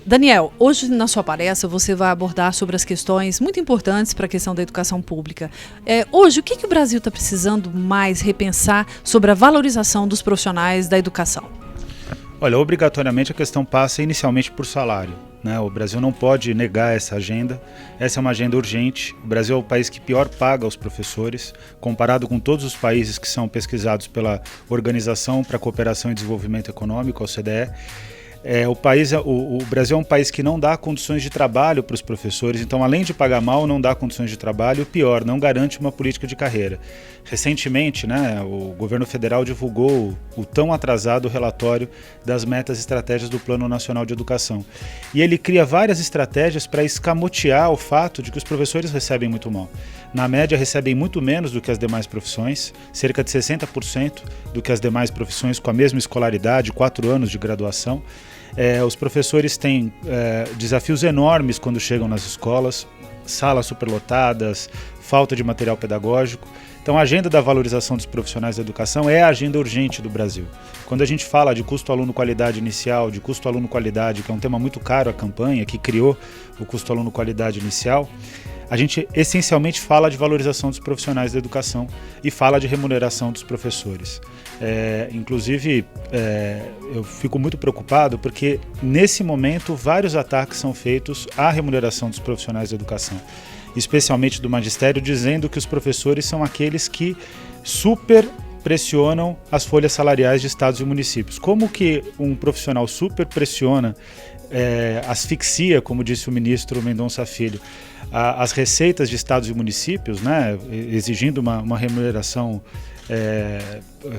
Daniel, hoje na sua palestra você vai abordar sobre as questões muito importantes para a questão da educação pública. Hoje, o que o Brasil está precisando mais repensar sobre a valorização dos profissionais da educação? Olha, obrigatoriamente a questão passa inicialmente por salário, né? O Brasil não pode negar essa agenda. Essa é uma agenda urgente. O Brasil é o país que pior paga os professores, comparado com todos os países que são pesquisados pela Organização para a Cooperação e Desenvolvimento Econômico, a OCDE. O Brasil é um país que não dá condições de trabalho para os professores, então além de pagar mal, não dá condições de trabalho, e o pior, não garante uma política de carreira. Recentemente, o governo federal divulgou o tão atrasado relatório das metas e estratégias do Plano Nacional de Educação. E ele cria várias estratégias para escamotear o fato de que os professores recebem muito mal. Na média, recebem muito menos do que as demais profissões, cerca de 60% do que as demais profissões com a mesma escolaridade, 4 anos de graduação. Os professores têm desafios enormes quando chegam nas escolas, salas superlotadas, falta de material pedagógico. Então a agenda da valorização dos profissionais da educação é a agenda urgente do Brasil. Quando a gente fala de custo aluno-qualidade inicial, de custo aluno-qualidade, que é um tema muito caro à campanha, que criou o custo aluno-qualidade inicial, a gente essencialmente fala de valorização dos profissionais da educação e fala de remuneração dos professores. Inclusive, eu fico muito preocupado porque, nesse momento, vários ataques são feitos à remuneração dos profissionais da educação, especialmente do magistério, dizendo que os professores são aqueles que super pressionam as folhas salariais de estados e municípios. Como que um profissional super pressiona, asfixia, como disse o ministro Mendonça Filho, as receitas de estados e municípios, né, exigindo uma remuneração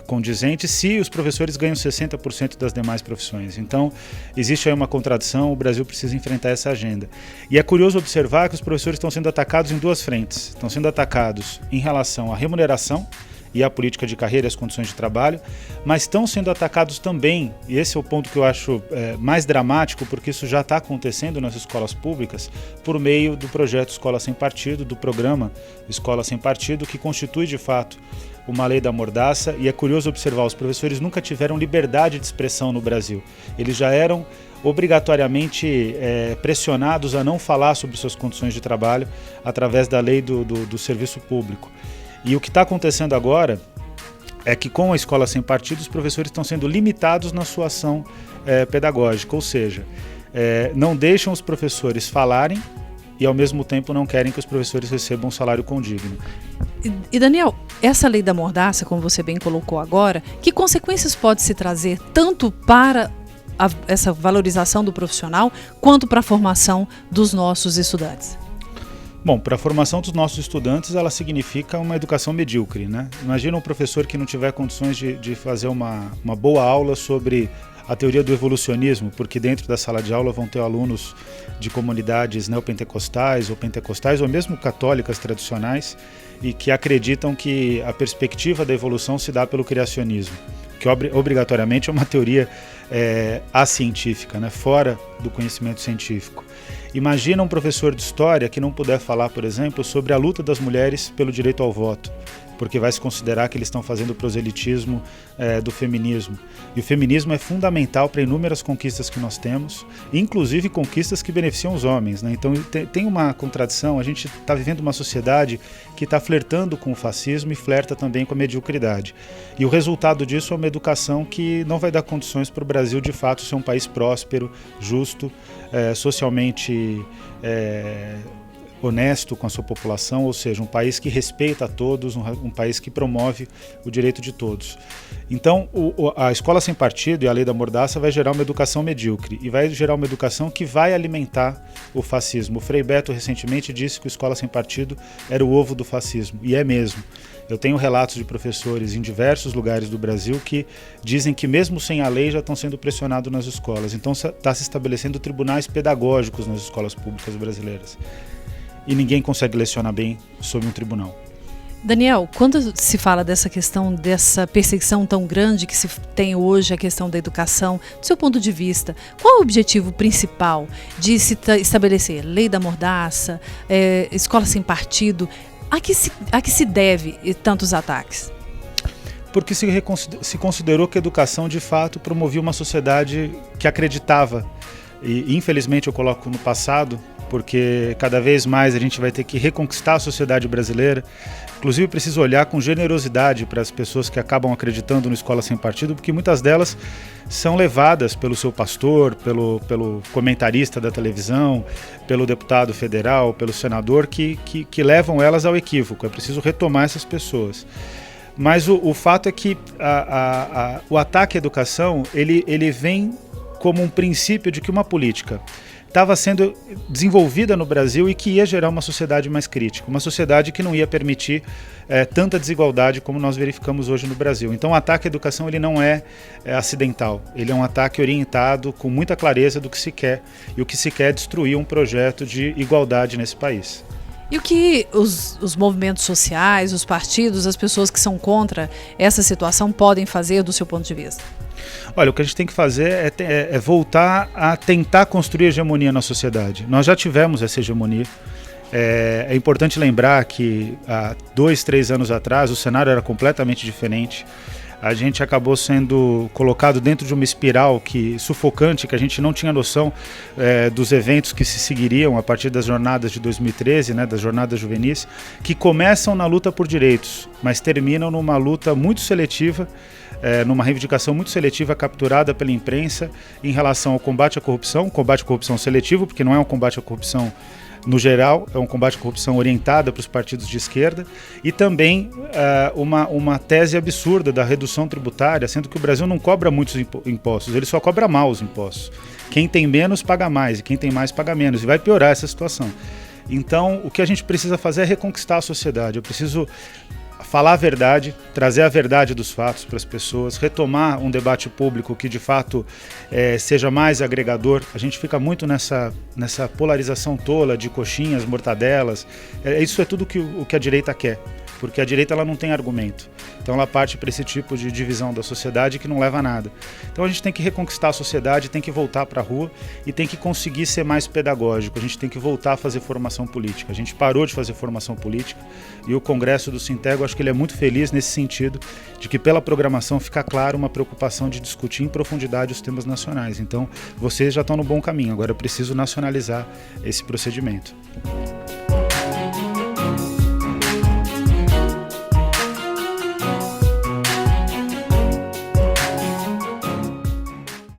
condizente, se os professores ganham 60% das demais profissões. Então, existe aí uma contradição, o Brasil precisa enfrentar essa agenda. E é curioso observar que os professores estão sendo atacados em duas frentes. Estão sendo atacados em relação à remuneração e à política de carreira e às condições de trabalho, mas estão sendo atacados também, e esse é o ponto que eu acho mais dramático, porque isso já está acontecendo nas escolas públicas, por meio do projeto Escola Sem Partido, do programa Escola Sem Partido, que constitui de fato uma lei da mordaça. E é curioso observar, os professores nunca tiveram liberdade de expressão no Brasil. Eles já eram obrigatoriamente pressionados a não falar sobre suas condições de trabalho através da lei do serviço público. E o que está acontecendo agora é que, com a Escola Sem Partido, os professores estão sendo limitados na sua ação pedagógica, ou seja, não deixam os professores falarem e, ao mesmo tempo, não querem que os professores recebam um salário condigno. E Daniel, essa lei da mordaça, como você bem colocou agora, que consequências pode se trazer tanto para essa valorização do profissional quanto para a formação dos nossos estudantes? Bom, para a formação dos nossos estudantes, ela significa uma educação medíocre, né? Imagina um professor que não tiver condições de fazer uma boa aula sobre a teoria do evolucionismo, porque dentro da sala de aula vão ter alunos de comunidades neopentecostais ou mesmo católicas tradicionais, e que acreditam que a perspectiva da evolução se dá pelo criacionismo, que obrigatoriamente é uma teoria acientífica, né? Fora do conhecimento científico. Imagina um professor de história que não puder falar, por exemplo, sobre a luta das mulheres pelo direito ao voto, porque vai se considerar que eles estão fazendo proselitismo do feminismo. E o feminismo é fundamental para inúmeras conquistas que nós temos, inclusive conquistas que beneficiam os homens, né? Então tem uma contradição, a gente está vivendo uma sociedade que está flertando com o fascismo e flerta também com a mediocridade. E o resultado disso é uma educação que não vai dar condições para o Brasil, de fato, ser um país próspero, justo, socialmente honesto com a sua população, ou seja, um país que respeita a todos, um país que promove o direito de todos. Então, a Escola Sem Partido e a Lei da Mordaça vai gerar uma educação medíocre e vai gerar uma educação que vai alimentar o fascismo. O Frei Beto recentemente disse que a Escola Sem Partido era o ovo do fascismo, e é mesmo. Eu tenho relatos de professores em diversos lugares do Brasil que dizem que mesmo sem a lei já estão sendo pressionados nas escolas. Então está se estabelecendo tribunais pedagógicos nas escolas públicas brasileiras. E ninguém consegue lecionar bem sob um tribunal. Daniel, quando se fala dessa questão, dessa perseguição tão grande que se tem hoje, a questão da educação, do seu ponto de vista, qual é o objetivo principal de se estabelecer lei da mordaça, escola sem partido? A que se deve tantos ataques? Porque se considerou que a educação, de fato, promovia uma sociedade que acreditava e infelizmente eu coloco no passado, porque cada vez mais a gente vai ter que reconquistar a sociedade brasileira. Inclusive, preciso olhar com generosidade para as pessoas que acabam acreditando no Escola Sem Partido, porque muitas delas são levadas pelo seu pastor, pelo comentarista da televisão, pelo deputado federal, pelo senador, que levam elas ao equívoco. É preciso retomar essas pessoas. Mas o fato é que o ataque à educação, ele vem como um princípio de que uma política estava sendo desenvolvida no Brasil e que ia gerar uma sociedade mais crítica, uma sociedade que não ia permitir tanta desigualdade como nós verificamos hoje no Brasil. Então o ataque à educação ele não é acidental, ele é um ataque orientado com muita clareza do que se quer, e o que se quer é destruir um projeto de igualdade nesse país. E o que os movimentos sociais, os partidos, as pessoas que são contra essa situação podem fazer do seu ponto de vista? Olha, o que a gente tem que fazer é voltar a tentar construir hegemonia na sociedade. Nós já tivemos essa hegemonia. É importante lembrar que há 2, 3 anos atrás o cenário era completamente diferente. A gente acabou sendo colocado dentro de uma espiral sufocante, que a gente não tinha noção dos eventos que se seguiriam a partir das jornadas de 2013, né, das jornadas juvenis, que começam na luta por direitos, mas terminam numa luta muito seletiva, numa reivindicação muito seletiva capturada pela imprensa em relação ao combate à corrupção seletivo, porque não é um combate à corrupção no geral, é um combate à corrupção orientada para os partidos de esquerda, e também uma tese absurda da redução tributária, sendo que o Brasil não cobra muitos impostos, ele só cobra mal os impostos. Quem tem menos paga mais, e quem tem mais paga menos, e vai piorar essa situação. Então, o que a gente precisa fazer é reconquistar a sociedade. Eu preciso falar a verdade, trazer a verdade dos fatos para as pessoas, retomar um debate público que de fato seja mais agregador. A gente fica muito nessa polarização tola de coxinhas, mortadelas. Isso é tudo o que a direita quer, porque a direita ela não tem argumento. Então ela parte para esse tipo de divisão da sociedade que não leva a nada. Então a gente tem que reconquistar a sociedade, tem que voltar para a rua e tem que conseguir ser mais pedagógico. A gente tem que voltar a fazer formação política. A gente parou de fazer formação política e o Congresso do Sintego, acho que ele é muito feliz nesse sentido, de que pela programação fica claro uma preocupação de discutir em profundidade os temas nacionais. Então vocês já estão no bom caminho, agora é preciso nacionalizar esse procedimento.